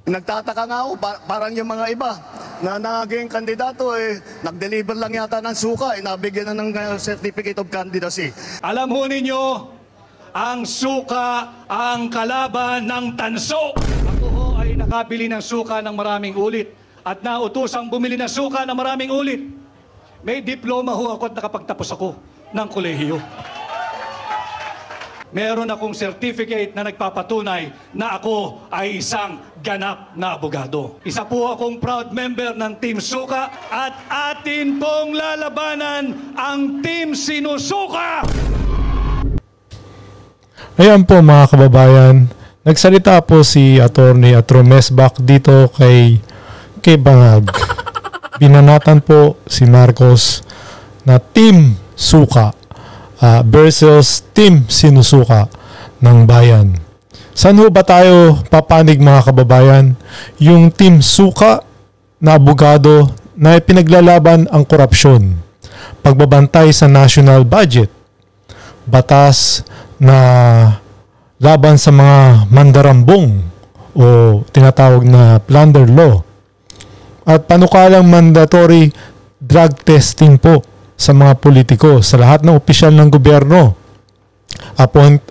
Nagtataka nga ako, parang yung mga iba na naging kandidato, nag-deliver lang yata ng suka, nabigyan na ng certificate of candidacy. Alam ho ninyo, ang suka ang kalaban ng tanso. Ako ho ay nakabili ng suka ng maraming ulit at nautosang bumili ng suka ng maraming ulit. May diploma ho ako at nakapagtapos ako ng kolehiyo. Meron akong certificate na nagpapatunay na ako ay isang ganap na abogado. Isa po akong proud member ng Team Suka at atin pong lalabanan ang Team Sinusuka! Ayan po mga kababayan, nagsalita po si Attorney Atromesbach dito kay Bangag. Binanatan po si Marcos na Team Suka versus Team Sinusuka ng bayan. Saan ho ba tayo papanig mga kababayan? Yung Team Suka na abogado na ipinaglalaban ang korupsyon, pagbabantay sa national budget, batas na laban sa mga mandarambong o tinatawag na plunder law, at panukalang mandatory drug testing po sa mga politiko, sa lahat ng opisyal ng gobyerno,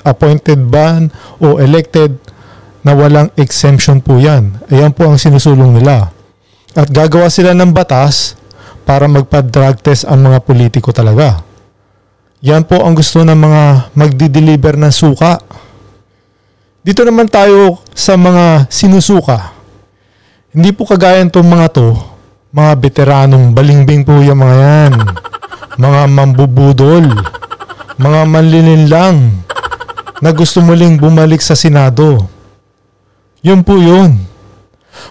appointed ban o elected, na walang exemption po yan. Ayan po ang sinusulong nila. At gagawa sila ng batas para magpa-drug test ang mga politiko talaga. Yan po ang gusto ng mga magdi-deliver ng suka. Dito naman tayo sa mga sinusuka. Hindi po kagaya itong mga to, mga veteranong balingbing po yung mga yan. Mga mambubudol, mga manlilinlang na gusto muling bumalik sa Senado. Yun po yun.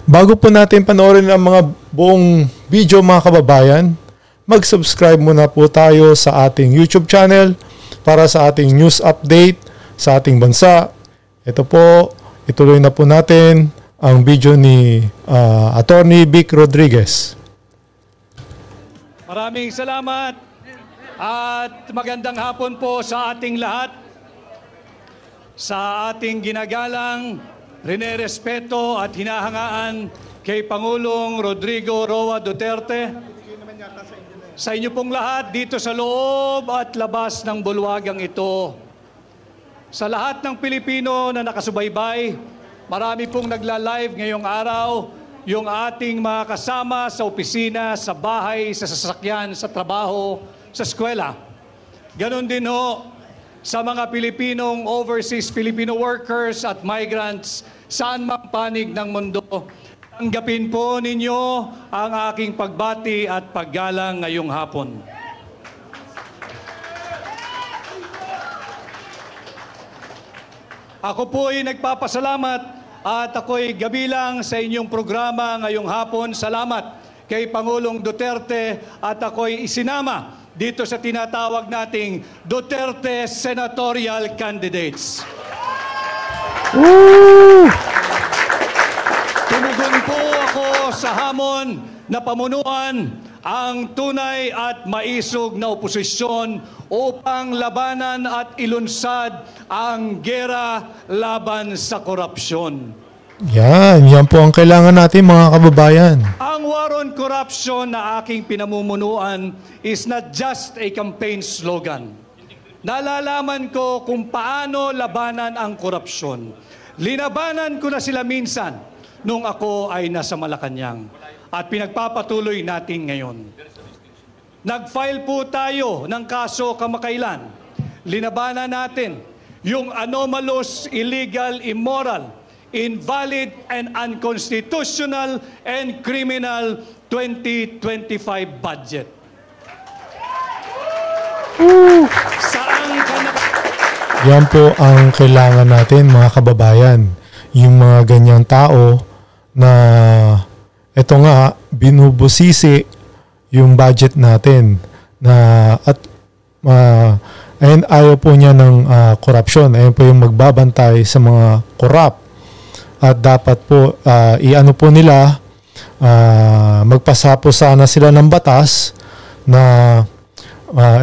Bago po natin panoorin ang mga buong video mga kababayan, mag-subscribe muna po tayo sa ating YouTube channel para sa ating news update sa ating bansa. Ito po, ituloy na po natin ang video ni Attorney Vic Rodriguez. Maraming salamat at magandang hapon po sa ating lahat. Sa ating ginagalang, rinerespeto at hinahangaan kay Pangulong Rodrigo Roa Duterte, sa inyo pong lahat dito sa loob at labas ng bulwagang ito, sa lahat ng Pilipino na nakasubaybay, marami pong nagla-live ngayong araw, yung ating mga kasama sa opisina, sa bahay, sa sasakyan, sa trabaho, sa eskwela. Ganon din ho sa mga Pilipinong overseas Filipino workers at migrants saan mang panig ng mundo. Tanggapin po ninyo ang aking pagbati at paggalang ngayong hapon. Ako po ay nagpapasalamat at ako'y gabilang sa inyong programa ngayong hapon. Salamat kay Pangulong Duterte at ako'y isinama dito sa tinatawag nating Duterte Senatorial Candidates. Tumugon po ako sa hamon na pamunuan ang tunay at maisog na oposisyon upang labanan at ilunsad ang gera laban sa korupsyon. Yan po ang kailangan natin mga kababayan. Ang war on corruption na aking pinamumunuan is not just a campaign slogan. Nalalaman ko kung paano labanan ang korupsyon. Linabanan ko na sila minsan nung ako ay nasa Malacanang at pinagpapatuloy natin ngayon. Nag-file po tayo ng kaso kamakailan. Linabanan natin yung anomalous, illegal, immoral, invalid and unconstitutional and criminal 2025 budget. Yan po ang kailangan natin mga kababayan. Yung mga ganyang tao na ito nga binubusisi yung budget natin na at ayun, ayaw po niya ng korupsyon. Ayun po yung magbabantay sa mga korap. At dapat po iano po nila, magpasapo sana sila ng batas na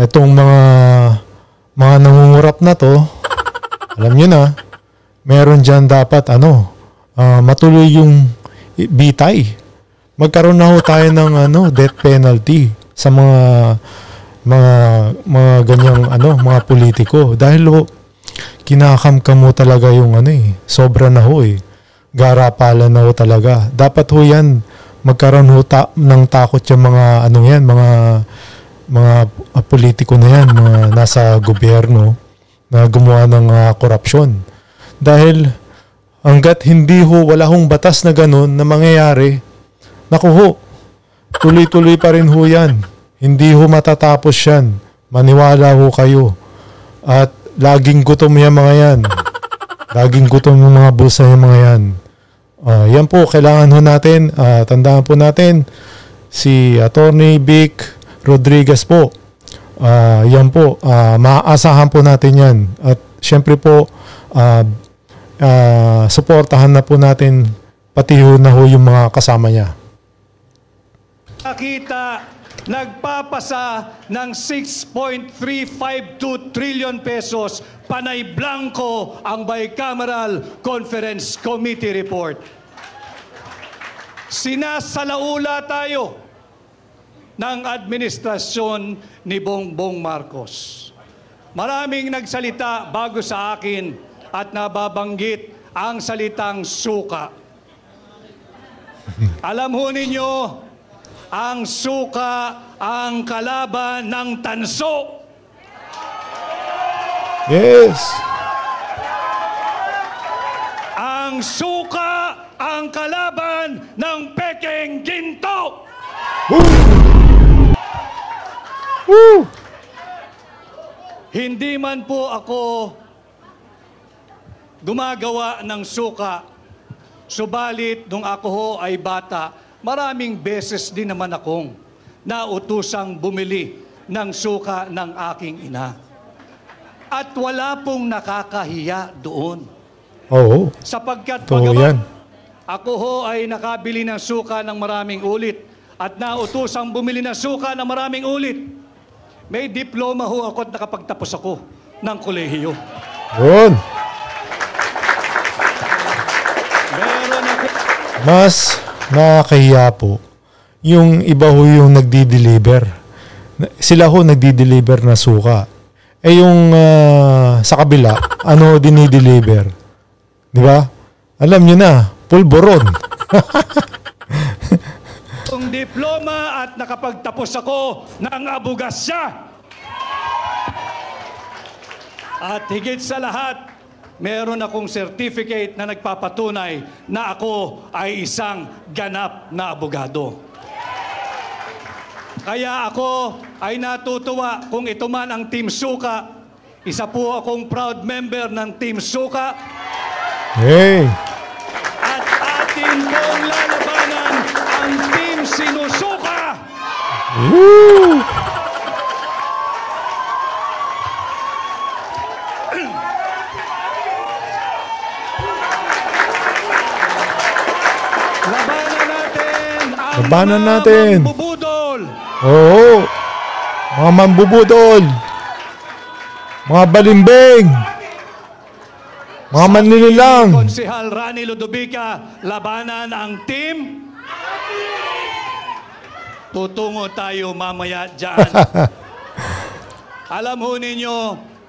itong mga nangungurap na to, alam nyo na, meron dyan dapat matuloy yung bitay. Magkaroon na ho tayo ng death penalty sa mga ganyang mga politiko dahil ho kinakamkam mo talaga yung sobra na ho garapalan na ho talaga. Dapat ho yan magkaroon ho ng takot yung mga mga politiko na yan, mga nasa gobyerno na gumawa ng korupsyon. Dahil hanggat hindi ho, wala hong batas na ganun na mangyayari, naku ho, tuloy-tuloy pa rin ho yan. Hindi ho matatapos yan. Maniwala ho kayo. At laging gutom yung mga yan. Laging gutom yung mga bulsa yung mga yan. Yan po, kailangan ho natin, tandaan po natin, si Attorney Vic Rodriguez po. Yan po, maaasahan po natin yan. At syempre po, suportahan na po natin pati ho na ho yung mga kasama niya. Nakita, nagpapasa ng 6.352 trillion pesos, panay blanco ang Bicameral Conference Committee report. Sinasalaula tayo ng administrasyon ni Bongbong Marcos. Maraming nagsalita bago sa akin at nababanggit ang salitang suka. Alam ho ninyo, ang suka ang kalaban ng tanso. Yes. Ang suka ang kalaban ng pekeng ginto. Woo! Hindi man po ako gumagawa ng suka, subalit nung ako ho ay bata, maraming beses din naman akong nautusang bumili ng suka ng aking ina. At wala pong nakakahiya doon. Oo. Sapagkat Totoo yan. ako ho ay nakabili ng suka ng maraming ulit at nautusang bumili ng suka ng maraming ulit. May diploma ho ako at nakapagtapos ako ng kolehiyo. Yun. Meron ako... Mas nakakahiya po yung iba ho yung nagdi-deliver. Sila ho nagdi-deliver na suka. Eh yung sa kabila, ano dinideliver? Di ba? Alam nyo na, pulboron. Kung diploma at nakapagtapos ako ng abogasya. At higit sa lahat, meron akong certificate na nagpapatunay na ako ay isang ganap na abogado. Kaya ako ay natutuwa kung ito man ang Team Suka. Isa po akong proud member ng Team Suka. Hey! At atin pong lalabanan ang Team Sinusuka. Woo! Labanan natin ang mga mambubudol. Oo. Mga mambubudol. Mga balimbing. Mga manlililang. Konsehal Rani Ludovica, labanan ang team. Tutungo tayo mamaya dyan. Alam ho ninyo,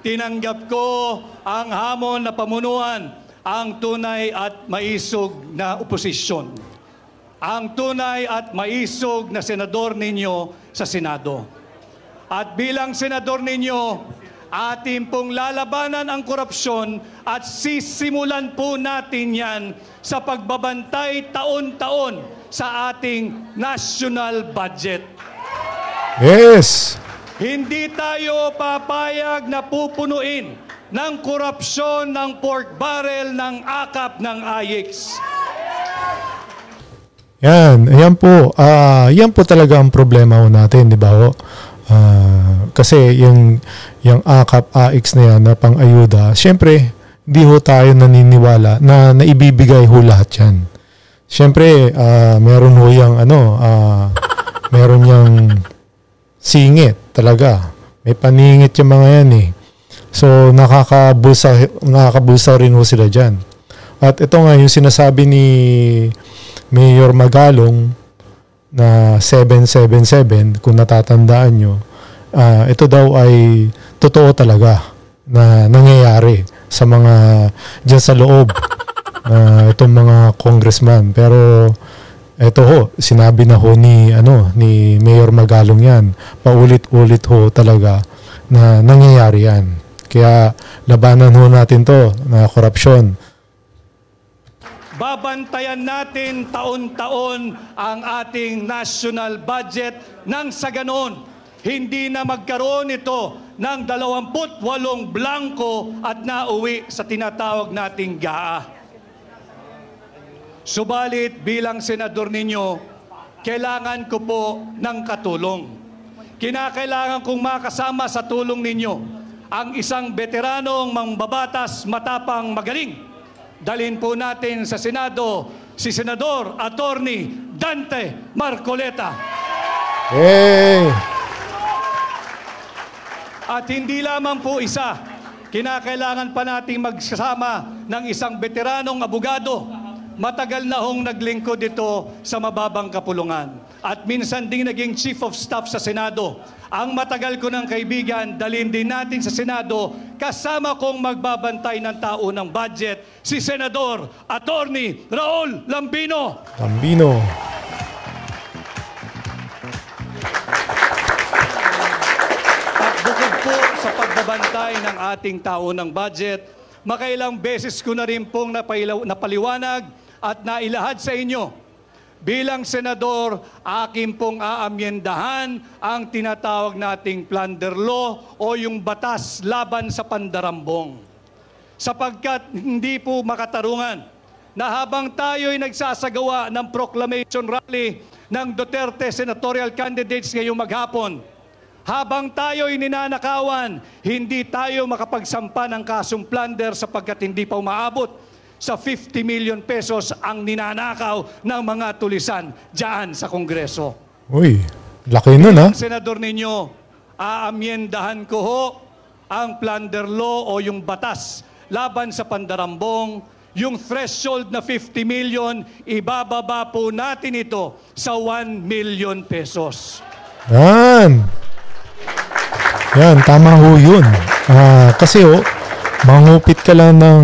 tinanggap ko ang hamon na pamunuan, ang tunay at maisog na oposisyon. Ang tunay at maisog na senador ninyo sa Senado. At bilang senador ninyo, atin pong lalabanan ang korupsyon at sisimulan po natin yan sa pagbabantay taon-taon sa ating national budget. Yes. Hindi tayo papayag na pupunuin ng korupsyon ng pork barrel ng akap ng AIX. Yan po. Yan po talaga ang problema ho natin, di ba ho? Kasi yung AKAP, AX na yan na pang-ayuda, syempre, di ho tayo naniniwala na naibibigay ho lahat yan. Syempre, meron ho yung meron yung singit talaga. May paningit yung mga yan eh. So, nakakabulsa rin ho sila dyan. At ito nga yung sinasabi ni Mayor Magalong na 777, kung natatandaan nyo, ito daw ay totoo talaga na nangyayari sa mga dyan sa loob itong mga congressman. Pero ito ho, sinabi na ho ni Mayor Magalong yan, paulit-ulit ho talaga na nangyayari yan. Kaya labanan ho natin to na korupsyon. Babantayan natin taon-taon ang ating national budget nang sa ganon, hindi na magkaroon ito ng 28 blanco at nauwi sa tinatawag nating GAA. Subalit bilang senador ninyo, kailangan ko po ng katulong. Kinakailangan kong makasama sa tulong ninyo ang isang veteranong mambabatas, matapang, magaling. Dalhin po natin sa Senado si Senador Attorney Dante Marcoleta. Hey! At hindi lamang po isa, kinakailangan pa nating magsasama ng isang veteranong abogado. Matagal na hong naglingkod dito sa mababang kapulungan. At minsan ding naging Chief of Staff sa Senado. Ang matagal ko ng kaibigan, dalhin din natin sa Senado, kasama kong magbabantay ng tao ng budget, si Senador Attorney Raul Lambino. Lambino. At bukod po sa pagbabantay ng ating tao ng budget, makailang beses ko na rin pong napaliwanag at nailahad sa inyo. Bilang senador, akin pong aamyendahan ang tinatawag nating plunder law o yung batas laban sa pandarambong. Sapagkat hindi po makatarungan na habang tayo'y nagsasagawa ng proclamation rally ng Duterte senatorial candidates ngayong maghapon, habang tayo'y ninanakawan, hindi tayo makapagsampa ng kasong plunder sapagkat hindi pa umaabot sa 50 million pesos ang ninanakaw ng mga tulisan diyan sa Kongreso. Uy, laki nun ha? Senador ninyo, aamyendahan ko ho ang plunder law o yung batas laban sa pandarambong. Yung threshold na 50 million, ibababa po natin ito sa 1 million pesos. Yan, tama ho yun. Kasi mangupit ka lang ng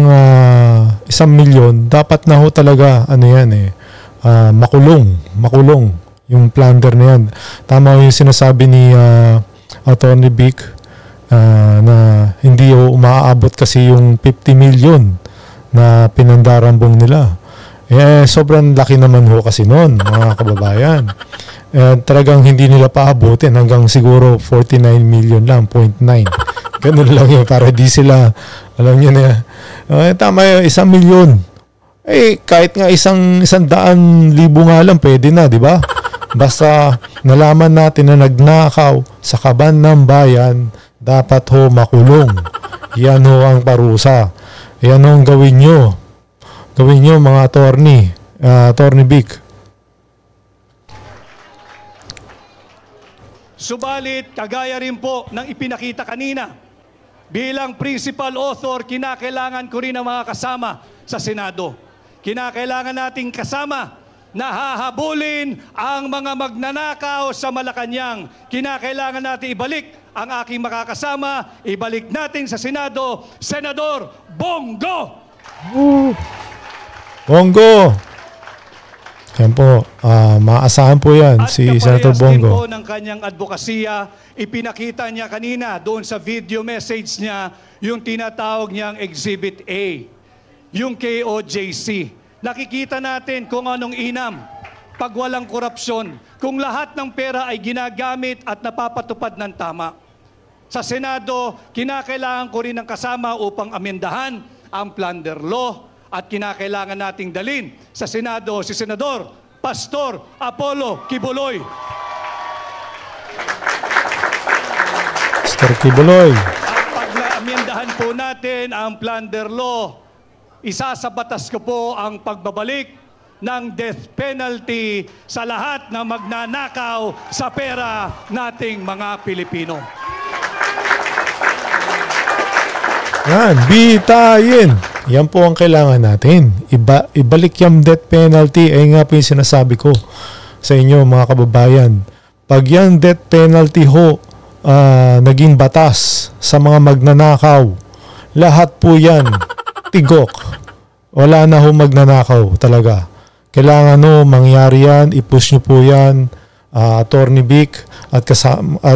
1 milyon, dapat na ho talaga, makulong yung plunder na yan. Tama yung sinasabi ni Attorney Vic na hindi ho umaabot kasi yung 50 million na pinandarambong nila. Sobrang laki naman ho kasi noon, mga kababayan. Talagang hindi nila paabutin hanggang siguro 49 million lang, 0.9. Ganun lang yun, para di sila, alam nyo na, tama yun, 1 milyon. Kahit nga 100,000 nga lang, pwede na, di ba? Basta nalaman natin na nagnakaw sa kaban ng bayan, dapat ho makulong. Yan ho ang parusa. Yan ho ang gawin nyo. Gawin nyo mga Attorney Vic. Subalit, kagaya rin po ng ipinakita kanina, bilang principal author, kinakailangan ko rin ang mga kasama sa Senado. Kinakailangan nating kasama na hahabulin ang mga magnanakaw sa Malacanang. Kinakailangan natin ibalik ang aking makakasama, ibalik natin sa Senado, Senador Bongo! Bongo! Yan po, maasahan po yan, si Senator Bongo. At po ng kanyang advokasya, ipinakita niya kanina doon sa video message niya yung tinatawag niyang Exhibit A, yung KOJC. Nakikita natin kung anong inam pag walang korupsyon, kung lahat ng pera ay ginagamit at napapatupad ng tama. Sa Senado, kinakailangan ko rin ng kasama upang amendahan ang plunder law at kinakailangan nating dalin sa Senado si Senador Pastor Apollo Kibuloy. Pastor Kibuloy. At pag naamendahan po natin ang plunder law, isa sa batas ko po ang pagbabalik ng death penalty sa lahat na magnanakaw sa pera nating mga Pilipino. Yan, bitayin. Yan po ang kailangan natin. Ibalik yung death penalty. Ay nga po yung sinasabi ko sa inyo mga kababayan. Pag yung death penalty ho naging batas sa mga magnanakaw, lahat po yan tigok. Wala na ho magnanakaw talaga. Kailangan ho mangyari yan. I-push nyo po yan. Attorney Vic at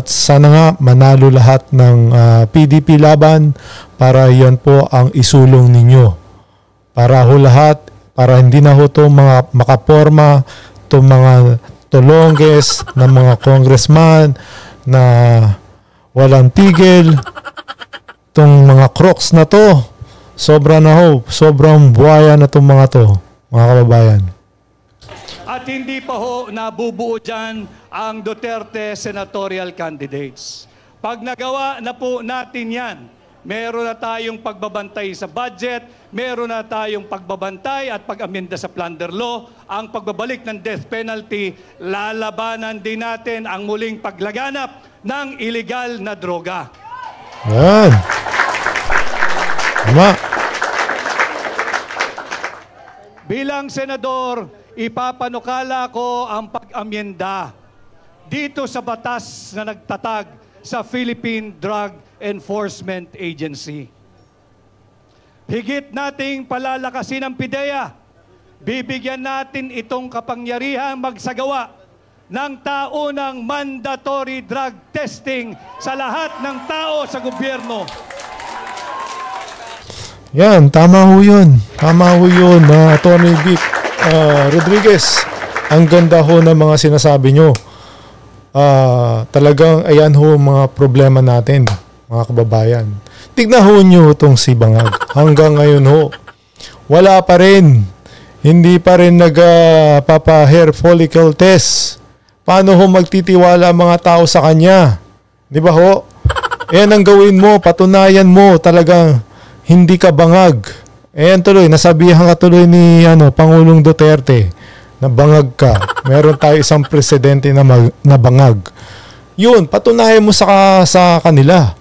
sana nga manalo lahat ng PDP laban para yan po ang isulong ninyo para ho lahat, para hindi na ho to mga makaporma to mga tulongges na mga congressman na walang tigil, tong mga crocs na to sobra na ho, sobrang buhaya na tong mga to mga kababayan. At hindi pa ho nabubuo dyan ang Duterte senatorial candidates. Pag nagawa na po natin yan, meron na tayong pagbabantay sa budget, meron na tayong pagbabantay at pag-amenda sa plunder law, ang pagbabalik ng death penalty, lalabanan din natin ang muling paglaganap ng illegal na droga. Yan. Tama. Bilang senador, ipapanukala ko ang pag-amyenda dito sa batas na nagtatag sa Philippine Drug Enforcement Agency. Higit nating palalakasin ang PIDEA. Bibigyan natin itong kapangyarihang magsagawa ng taunang mandatory drug testing sa lahat ng tao sa gobyerno. Yan, tama ho yun. Tama ho yun, Attorney Vic Rodriguez. Ang ganda ho ng mga sinasabi nyo. Talagang ayan ho mga problema natin, mga kababayan. Tignan ho nyo itong si Bangag. Hanggang ngayon ho, wala pa rin. Hindi pa rin nagpapa-hair follicle test. Paano ho magtitiwala ang mga tao sa kanya? Di ba ho? Ayan ang gawin mo, patunayan mo talagang hindi ka bangag. Ayan tuloy, nasabihan ka tuloy ni Pangulong Duterte na bangag ka. Meron tayo isang presidente na bangag. Yun, patunayan mo sa kanila.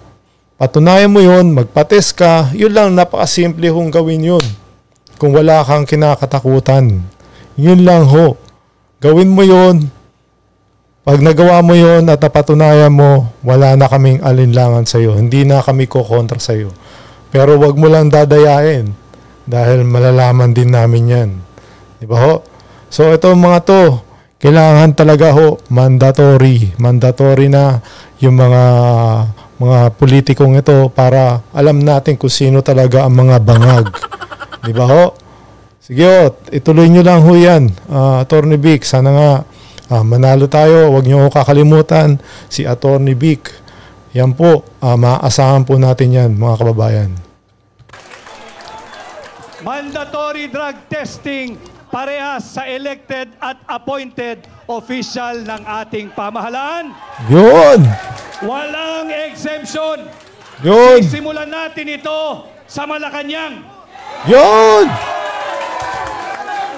Patunayan mo yun, magpa-test ka. Yun lang, napakasimple hong gawin yun. Kung wala kang kinakatakutan. Yun lang ho. Gawin mo yun. Pag nagawa mo yun at napatunayan mo, wala na kaming alinlangan sa iyo. Hindi na kami kokontra sa iyo. Pero wag mo lang dadayain dahil malalaman din namin yan. Di ba ho? So ito mga to, kailangan talaga ho, mandatory. Mandatory na yung mga politikong ito para alam natin kung sino talaga ang mga bangag. Di ba ho? Sige ho, ituloy nyo lang ho yan. Attorney Vic, sana nga manalo tayo. Huwag nyo kakalimutan si Attorney Vic. Yan po, maaasahan po natin yan mga kababayan. Mandatory drug testing parehas sa elected at appointed official ng ating pamahalaan. Yun! Walang exemption. Yun! Sisimulan natin ito sa Malacanang. Yun!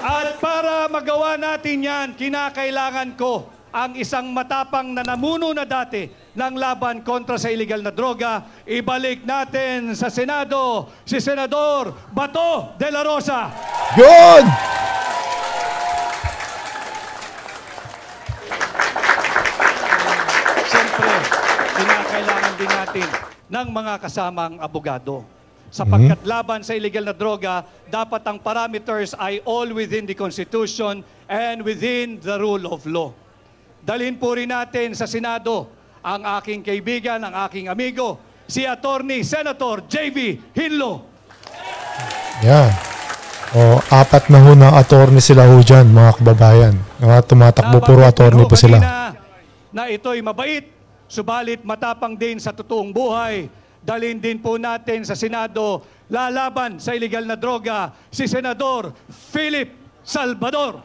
At para magawa natin yan, kinakailangan ko ang isang matapang na namuno na dati ng laban kontra sa illegal na droga. Ibalik natin sa Senado si Senador Bato de la Rosa. Yun! Siyempre, kinakailangan din natin ng mga kasamang abogado. Sapagkat laban sa illegal na droga, dapat ang parameters ay all within the Constitution and within the rule of law. Dalhin po rin natin sa Senado ang aking kaibigan, ang aking amigo, si Attorney Senator J.V. Hinlo. Yan. O, 4 na ho na attorney sila ho dyan, mga kababayan. Tumatakbo puro attorney po sila. Na ito'y mabait, subalit matapang din sa totoong buhay. Dalhin din po natin sa Senado, lalaban sa illegal na droga, si Senador Philip Salvador.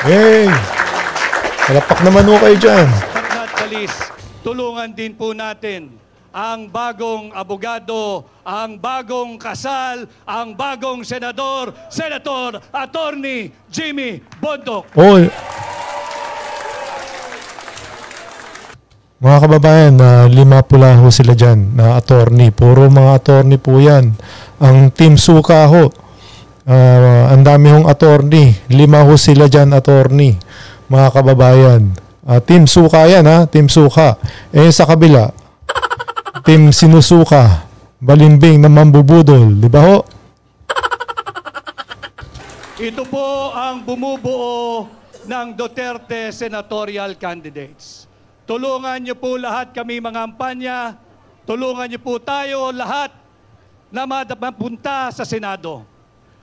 Hey! Palapak naman ho kayo dyan. But not the least, tulungan din po natin ang bagong abogado, ang bagong kasal, ang bagong senador, Senator Attorney Jimmy Bondoc. Oh. Mga kababayan, na 5 pula ho sila dyan na attorney. Puro mga attorney po yan. Ang Team Suka ho, ang dami hong attorney. 5 ho sila dyan attorney. Mga kababayan. Team Suka yan ha, Team Suka. Sa kabila, Team Sinusuka, balimbing na mambubudol. Di ba ho? Ito po ang bumubuo ng Duterte senatorial candidates. Tulungan niyo po lahat kami mga kampanya, tulungan niyo po tayo lahat na mapunta sa Senado.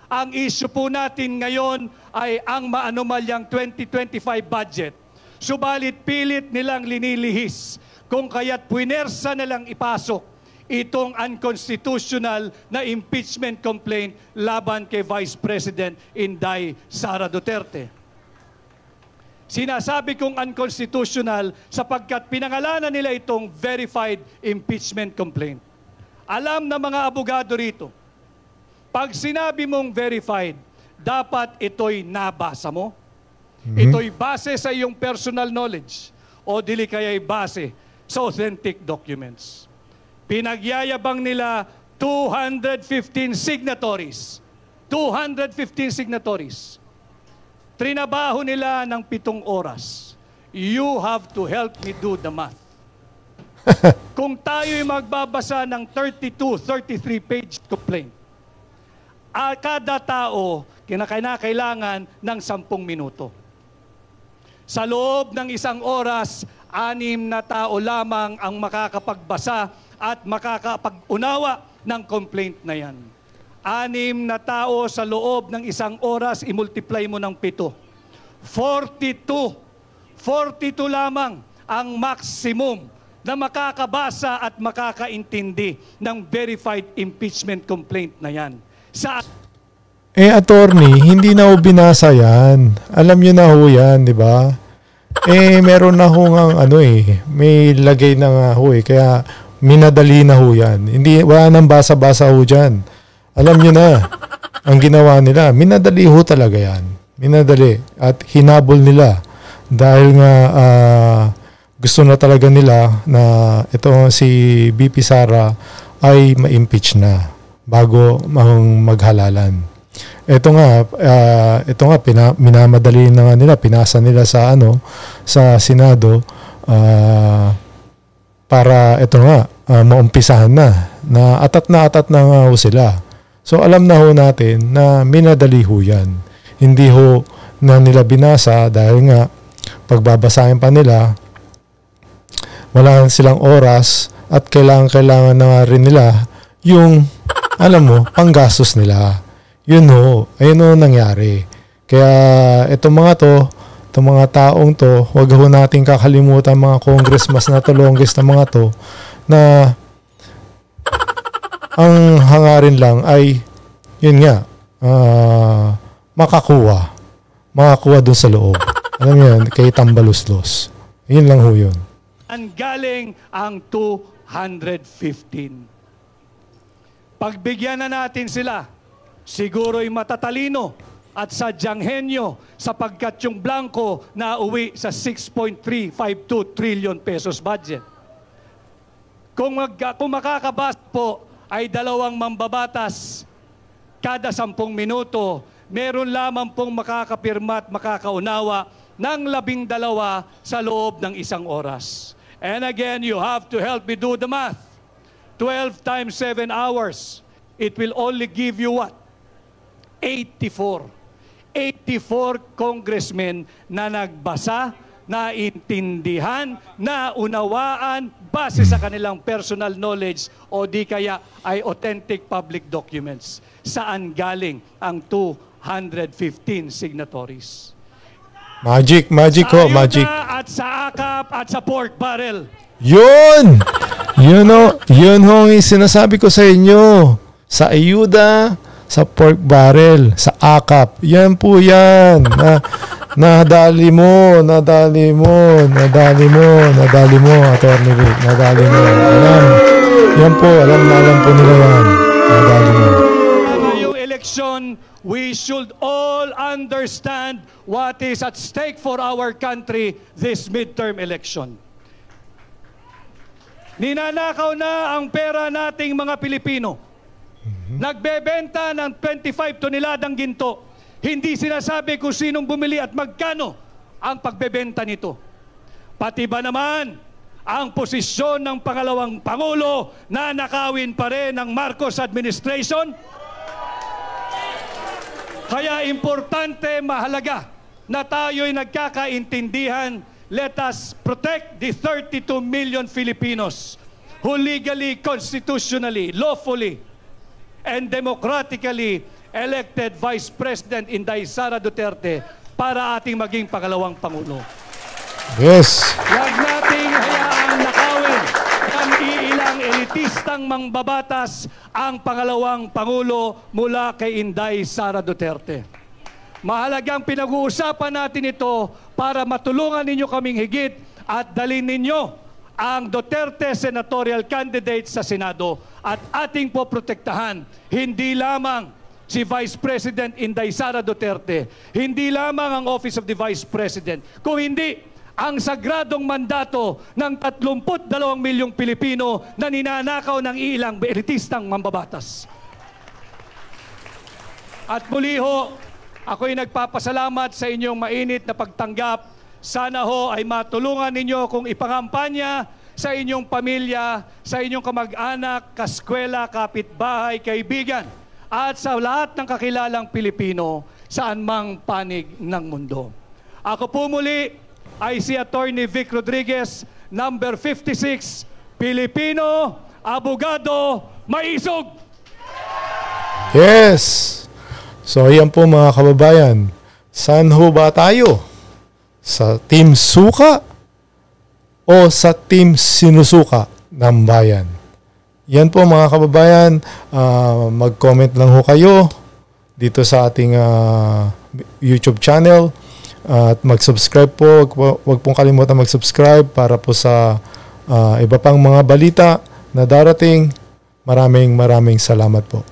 Ang issue po natin ngayon ay ang maanumalyang 2025 budget. Subalit pilit nilang linilihis kung kaya't puinersa nilang ipasok itong unconstitutional na impeachment complaint laban kay Vice President Inday Sara Duterte. Sinasabi kong unconstitutional sapagkat pinangalanan nila itong verified impeachment complaint. Alam na mga abogado rito, pag sinabi mong verified, dapat ito'y nabasa mo. Ito'y base sa iyong personal knowledge o dili kaya'y base sa authentic documents. Pinagyayabang nila 215 signatories. 215 signatories. Trinabaho nila ng 7 oras. You have to help me do the math. Kung tayo'y magbabasa ng 32, 33 page complaint, kada tao kinakailangan ng 10 minuto. Sa loob ng 1 oras, 6 na tao lamang ang makakapagbasa at makakapag-unawa ng complaint na yan. 6 na tao sa loob ng 1 oras, i-multiply mo ng 7. 42. 42 lamang ang maximum na makakabasa at makakaintindi ng verified impeachment complaint na yan. Attorney, hindi na ho binasa yan. Alam nyo na ho yan, di ba? Meron na ho nga may lagay na nga ho kaya minadali na ho yan. Wala nang basa-basa ho dyan. Alam nyo na, ang ginawa nila, minadali ho talaga yan. Minadali. At hinabol nila. Dahil nga gusto na talaga nila na ito si BP Sara ay ma-impeach na bago maghalalan. Ito nga minamadali na nga nila, pinasa nila sa sa Senado para ito nga maumpisahan na atat na nga ho sila. So alam na ho natin na minadali ho yan. Hindi ho na nila binasa dahil nga pagbabasahin pa nila wala silang oras at kailangan na nga rin nila yung panggastos nila. Yun ho, ayun ho nangyari. Kaya itong mga taong to, wag ho nating kakalimutan mga congressman na to, longest na mga to, na ang hangarin lang ay, yun nga, makakuha dun sa loob. Alam mo yan, kay Tambaluslos. Yun lang ho yun. Ang galing ang 215. Pagbigyan na natin sila, siguro'y matatalino at sadyang henyo sapagkat yung blanco na uwi sa 6.352 trillion pesos budget. Kung makakabasa po ay 2 mambabatas kada 10 minuto, meron lamang pong makakapirma at makakaunawa ng 12 sa loob ng 1 oras. And again, you have to help me do the math. 12 times 7 hours, it will only give you what? 84. 84 congressmen na nagbasa, naintindihan, naunawaan, base sa kanilang personal knowledge o di kaya ay authentic public documents. Saan galing ang 215 signatories? Magic ho, magic. At sa AKAP at sa pork barrel. Yun ho ang sinasabi ko sa inyo. Sa ayuda, sa pork barrel, sa AKAP. Yan po yan. Nadali mo, Attorney Rick. Nadali mo. Yan po, alam po nila yan. Nadali mo. Ngayong eleksyon, we should all understand what is at stake for our country this midterm election. Ninanakaw na ang pera nating mga Pilipino. Nagbebenta ng 25 toneladang ginto. Hindi sinasabi kung sinong bumili at magkano ang pagbebenta nito. Pati ba naman ang posisyon ng pangalawang Pangulo na nakawin pa rin ng Marcos administration? Kaya importante, mahalaga na tayo'y nagkakaintindihan. Let us protect the 32 million Filipinos who legally, constitutionally, lawfully, and democratically elected Vice President Inday Sara Duterte para ating maging pangalawang Pangulo. Yes. Huwag nating hayaang nakawin ng iilang elitistang mangbabatas ang pangalawang Pangulo mula kay Inday Sara Duterte. Mahalagang pinag-uusapan natin ito para matulungan ninyo kaming higit at dalhin ninyo ang Duterte senatorial candidate sa Senado at ating po protektahan hindi lamang si Vice President Inday Sara Duterte, hindi lamang ang Office of the Vice President, kung hindi ang sagradong mandato ng 32 milyong Pilipino na ninanakaw ng ilang elitistang mambabatas. At muli ho, ako'y nagpapasalamat sa inyong mainit na pagtanggap. Sana ho ay matulungan ninyo kung ipangampanya sa inyong pamilya, sa inyong kamag-anak, kaskwela, kapitbahay, kaibigan, at sa lahat ng kakilalang Pilipino saan mang panig ng mundo. Ako po muli ay si Attorney Vic Rodriguez, number 56, Pilipino, abogado, maisog! Yes! So, ayan po mga kababayan. Saan ho ba tayo? Sa Team Suka o sa Team Sinusuka ng Bayan? Yan po mga kababayan. Mag-comment lang ho kayo dito sa ating YouTube channel. At mag-subscribe po. Huwag pong kalimutan mag-subscribe para po sa iba pang mga balita na darating. Maraming salamat po.